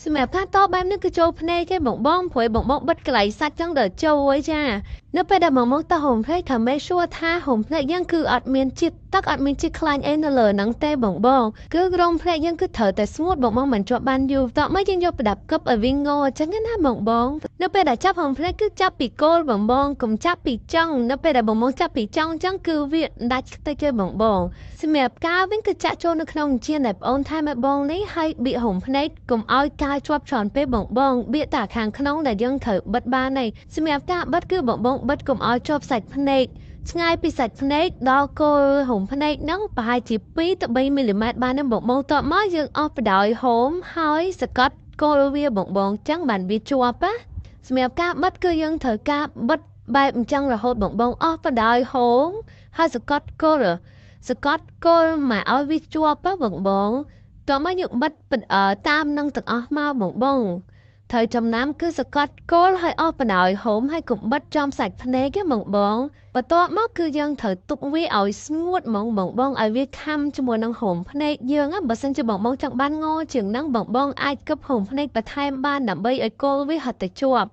សម្រាប់ការតបបែបនេះគឺចូលភ្នែកគេបងព្រោះបងបិទកន្លែងសាច់ចឹងដល់ចូលហើយចានៅពេលដែលបងតោះហុំភ្នែកថាមេសួរថាហុំភ្នែកយើងគឺអត់មានជាតិទឹកអត់មានជាតិខ្លាញ់អីនៅលើហ្នឹងទេបងគឺរោមភ្នែកយើងគឺត្រូវតែស្ងួតបងមិនជាប់បានយូរតោះមកយើងយកប្រដាប់គប់ឲ្យវាងងអញ្ចឹងណាបងនៅពេលដែលចាប់ហុំភ្នែកគឺចាប់ពីគោលបងកុំចាប់ពីចុងនៅពេលដែលបងចាប់ពីចុងអញ្ចឹងគឺវាដាច់ខ្ទេចទេបងសម្រាប់ការវិញគឺចាក់ចូលនៅក្នុងជាដែលបងអូនថែមឲ្យបងនេះហើយបៀកហុំភ្នែកកុំឲ្យកាយជាប់ច្រើនពេកបងបៀកតែខាងក្នុងដែលយើងត្រូវបិទបានហើយសម្រាប់ការបិទគឺបងបិទកុំឲ្យជាប់សាច់ភ្នែកឆ្ងាយពីសាច់ភ្នែកដល់គល់ហុំភ្នែកហ្នឹងប្រហែលជា2ទៅ3មីលីម៉ែត្របានទេបងតបមកយើងអស់បដ ாய் ហូមហើយសកាត់គល់វាបងចឹងបានវាជាប់ណាសម្រាប់ការបិទគឺយើងត្រូវការបិទបែបអញ្ចឹងរហូតបងអស់បដ ாய் ហូមហើយសកាត់គល់មកឲ្យវាជាប់បងតោះមកយើងបិទតាមនឹងទាំងអស់មកបងត្រូវចំណាំគឺសកាត់គល់ហើយអស់បដ ாய் ហូមហើយកុំបិទចំសាច់ភ្នែកទេបងបន្ទាប់មកគឺយើងត្រូវទុកវាឲ្យស្ងួតបងឲ្យវាខាំជាមួយនឹងហុំភ្នែកយើងបើសិនជាបងចង់បានងជាងហ្នឹងបងអាចគប់ហុំភ្នែកបន្ថែមបានដើម្បីឲ្យគល់វាហត់ទៅជាប់